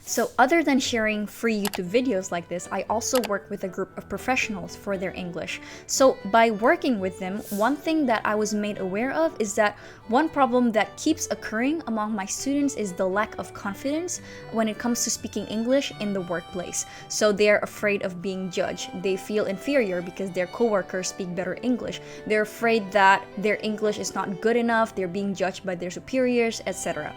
So other than sharing free YouTube videos like this, I also work with a group of professionals for their English. So by working with them, one thing that I was made aware of is that one problem that keeps occurring among my students is the lack of confidence when it comes to speaking English in the workplace. So they're afraid of being judged. They feel inferior because their coworkers speak better English. They're afraid that their English is not good enough, they're being judged by their superiors, etc.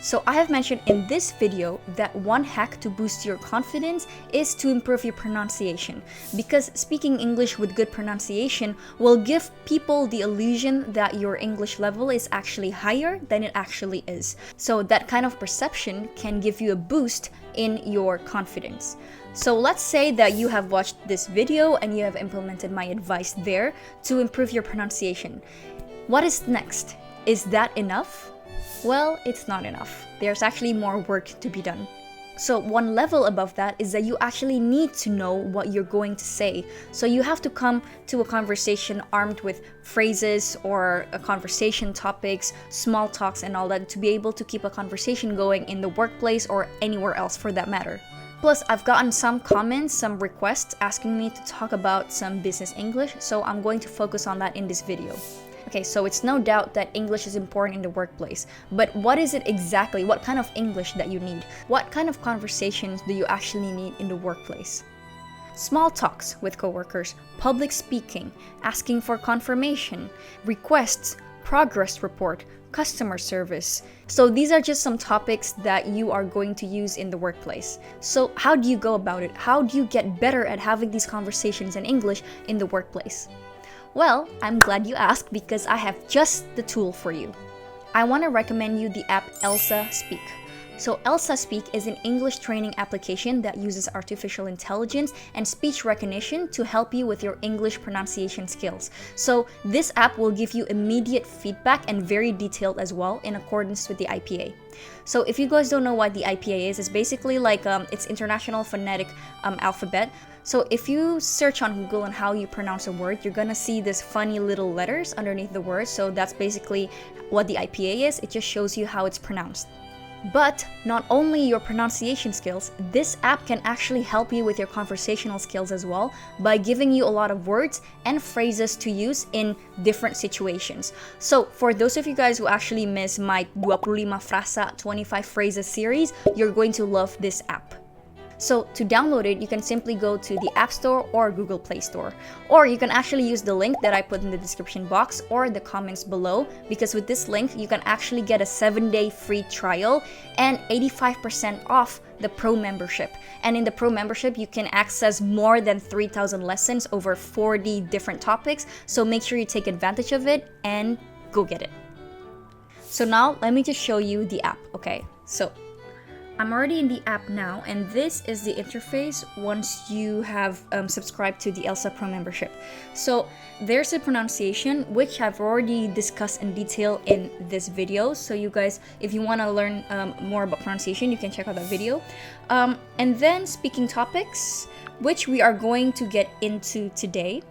So I have mentioned in this video that one hack to boost your confidence is to improve your pronunciation, because speaking English with good pronunciation will give people the illusion that your English level is actually higher than it actually is. So that kind of perception can give you a boost in your confidence. So let's say that you have watched this video and you have implemented my advice there to improve your pronunciation. What is next? Is that enough? Well, it's not enough. There's actually more work to be done. So one level above that is that you actually need to know what you're going to say. So you have to come to a conversation armed with phrases or a conversation topics, small talks and all that to be able to keep a conversation going in the workplace or anywhere else for that matter. Plus, I've gotten some comments, some requests asking me to talk about some business English, so I'm going to focus on that in this video. Okay, so it's no doubt that English is important in the workplace, but what is it exactly? What kind of English that you need? What kind of conversations do you actually need in the workplace? Small talks with coworkers, public speaking, asking for confirmation, requests, progress report, customer service. So these are just some topics that you are going to use in the workplace. So how do you go about it? How do you get better at having these conversations in English in the workplace? Well, I'm glad you asked because I have just the tool for you. I want to recommend you the app Elsa Speak. So Elsa Speak is an English training application that uses artificial intelligence and speech recognition to help you with your English pronunciation skills. So this app will give you immediate feedback and very detailed as well in accordance with the IPA. So if you guys don't know what the IPA is, it's basically like it's International Phonetic Alphabet. So if you search on Google on how you pronounce a word, you're gonna see this funny little letters underneath the word. So that's basically what the IPA is. It just shows you how it's pronounced. But not only your pronunciation skills, this app can actually help you with your conversational skills as well by giving you a lot of words and phrases to use in different situations. So for those of you guys who actually miss my 25 frasa, 25 phrases series, you're going to love this app. So to download it, you can simply go to the App Store or Google Play Store. Or you can actually use the link that I put in the description box or the comments below, because with this link, you can actually get a 7-day free trial and 85% off the Pro membership. And in the Pro membership, you can access more than 3,000 lessons over 40 different topics. So make sure you take advantage of it and go get it. So now let me just show you the app, okay? So I'm already in the app now, and this is the interface once you have subscribed to the Elsa Pro membership. So there's a pronunciation, which I've already discussed in detail in this video. So you guys, if you want to learn more about pronunciation, you can check out that video. And then speaking topics, which we are going to get into today.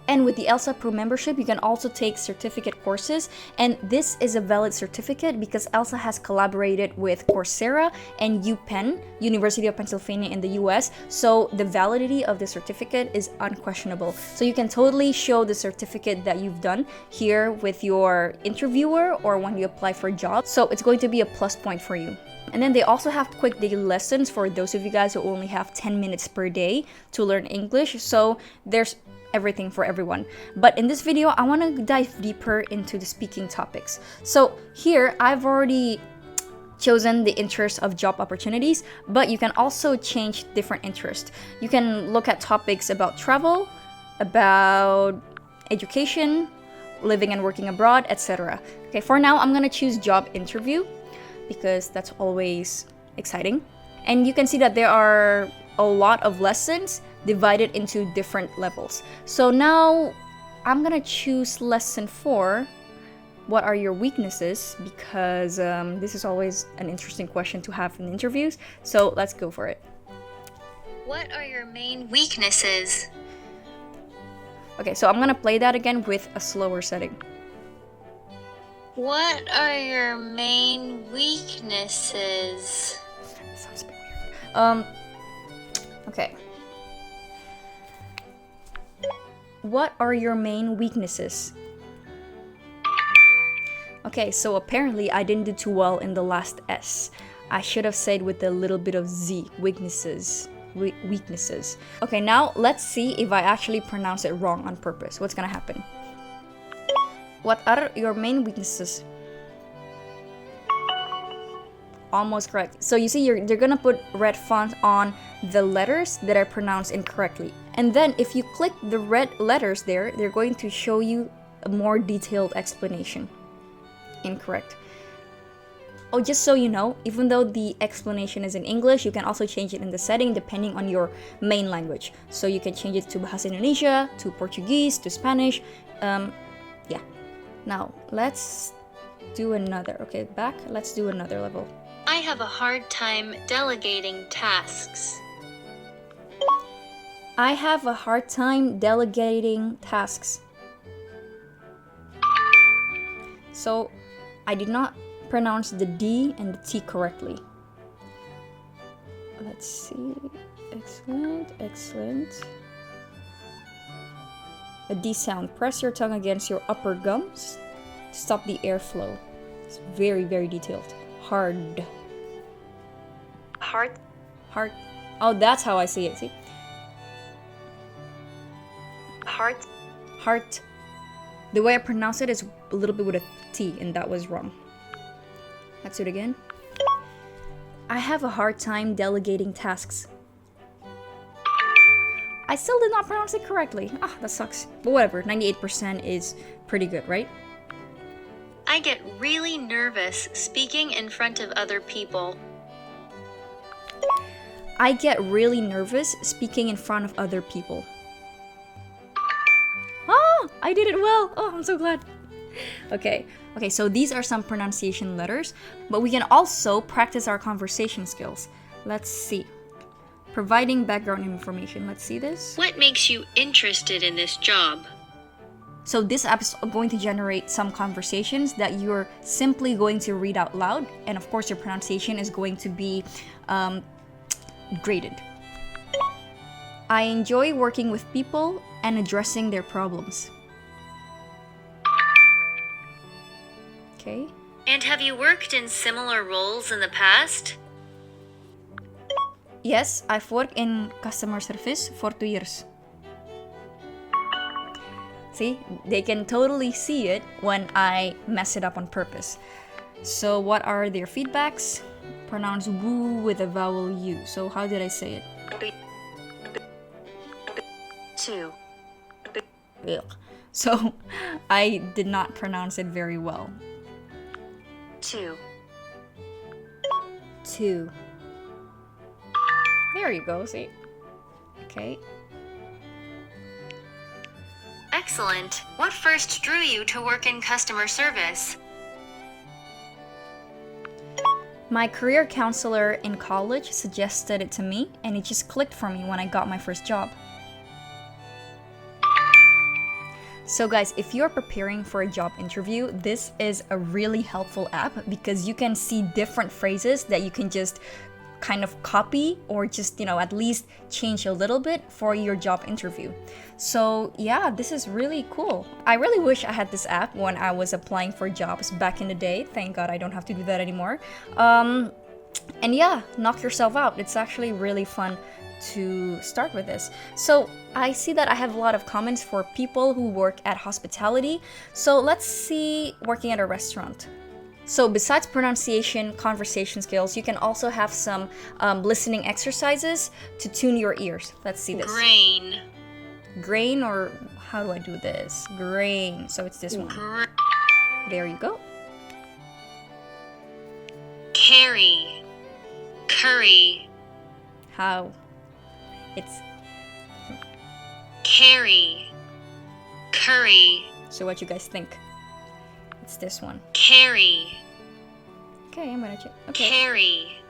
And with the Elsa Pro membership, you can also take certificate courses. And this is a valid certificate because Elsa has collaborated with Coursera and UPenn, University of Pennsylvania in the US. So the validity of the certificate is unquestionable. So you can totally show the certificate that you've done here with your interviewer or when you apply for a job. So it's going to be a plus point for you. And then they also have quick daily lessons for those of you guys who only have 10 minutes per day to learn English. So there's everything for everyone. But in this video, I want to dive deeper into the speaking topics. So here, I've already chosen the interest of job opportunities, but you can also change different interests. You can look at topics about travel, about education, living and working abroad, etc. Okay, for now, I'm gonna choose job interview because that's always exciting. And you can see that there are a lot of lessons divided into different levels. So now I'm gonna choose lesson 4. What are your weaknesses? Because this is always an interesting question to have in interviews. So let's go for it. What are your main weaknesses? Okay, so I'm gonna play that again with a slower setting. What are your main weaknesses? That sounds a bit weird. Okay. What are your main weaknesses? Okay, so apparently I didn't do too well in the last S. I should have said with a little bit of Z, weaknesses. Weaknesses. Okay, now let's see if I actually pronounce it wrong on purpose. What's gonna happen? What are your main weaknesses? Almost correct. So you see, they're gonna put red font on the letters that are pronounced incorrectly. And then if you click the red letters there, they're going to show you a more detailed explanation. Incorrect. Oh, just so you know, even though the explanation is in English, you can also change it in the setting depending on your main language. So you can change it to bahasa Indonesia, to Portuguese, to Spanish. Yeah. Now, let's do another. Okay, back. Let's do another level. I have a hard time delegating tasks. I have a hard time delegating tasks. So, I did not pronounce the D and the T correctly. Let's see. Excellent, excellent. A D sound. Press your tongue against your upper gums to stop the airflow. It's very, very detailed. Hard. Hard. Hard. Oh, that's how I see it. See? Hard. Heart. The way I pronounce it is a little bit with a T, and that was wrong. Let's do it again. I have a hard time delegating tasks. I still did not pronounce it correctly. Ah, that sucks. But whatever, 98% is pretty good, right? I get really nervous speaking in front of other people. I get really nervous speaking in front of other people. Ah, I did it well. Oh, I'm so glad. Okay, so these are some pronunciation letters, but we can also practice our conversation skills. Let's see. Providing background information. Let's see this. What makes you interested in this job? So this app is going to generate some conversations that you're simply going to read out loud, and of course your pronunciation is going to be graded. I enjoy working with people and addressing their problems. Okay. And have you worked in similar roles in the past? Yes, I've worked in customer service for 2 years. See, they can totally see it when I mess it up on purpose. So what are their feedbacks? Pronounce woo with a vowel U. So how did I say it? 2. Ugh. So I did not pronounce it very well. 2. 2. There you go, see? Okay. Excellent. What first drew you to work in customer service? My career counselor in college suggested it to me, and it just clicked for me when I got my first job. So guys, if you're preparing for a job interview, this is a really helpful app because you can see different phrases that you can just kind of copy or just, at least change a little bit for your job interview. So yeah, this is really cool. I really wish I had this app when I was applying for jobs back in the day. Thank God I don't have to do that anymore. And yeah, knock yourself out. It's actually really fun to start with this. So I see that I have a lot of comments for people who work at hospitality. So let's see working at a restaurant. So besides pronunciation, conversation skills, you can also have some listening exercises to tune your ears. Let's see this. Grain. Grain, or how do I do this? Grain. So it's this one. There you go. Carry. Curry. How? It's Carry. Curry. so what you guys think? It's this one. Carry. Okay, I'm gonna check. Okay, Carry.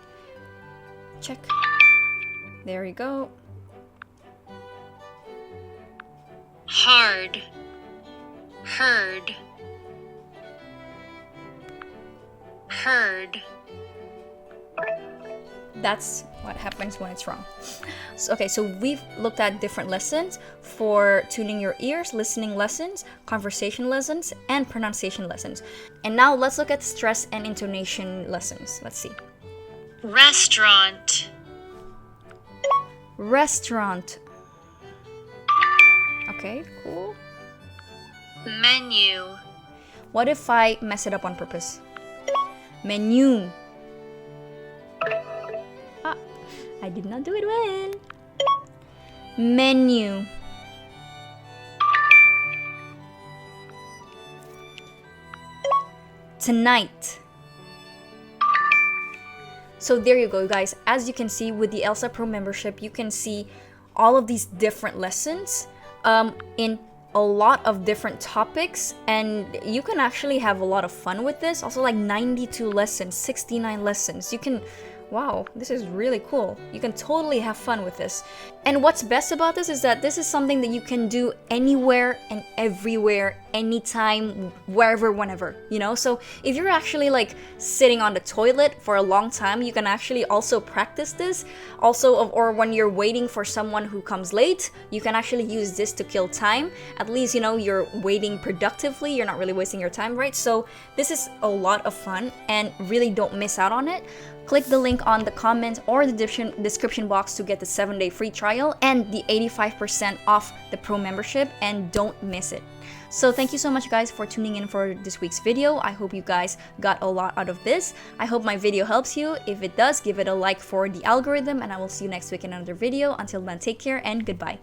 check. There you go. Hard. Heard. Heard. That's what happens when it's wrong. So, okay, so we've looked at different lessons for tuning your ears, listening lessons, conversation lessons, and pronunciation lessons. And now let's look at stress and intonation lessons. Let's see. Restaurant. Restaurant. Okay, cool. Menu. What if I mess it up on purpose? Menu. Ah, I did not do it well. Menu. Tonight. So there you go, guys. As you can see with the Elsa Pro membership, you can see all of these different lessons in a lot of different topics, and you can actually have a lot of fun with this. Also, like 92 lessons, 69 lessons. You can, wow, this is really cool. You can totally have fun with this. And what's best about this is that this is something that you can do anywhere and everywhere, anytime, wherever, whenever, you know? So if you're actually like sitting on the toilet for a long time, you can actually also practice this. Also, or when you're waiting for someone who comes late, you can actually use this to kill time. At least, you know, you're waiting productively, you're not really wasting your time, right? So this is a lot of fun, and really don't miss out on it. Click the link on the comment or the description box to get the 7-day free trial and the 85% off the pro membership, and don't miss it. So thank you so much, guys, for tuning in for this week's video. I hope you guys got a lot out of this. I hope my video helps you. If it does, give it a like for the algorithm, and I will see you next week in another video. Until then, take care and goodbye.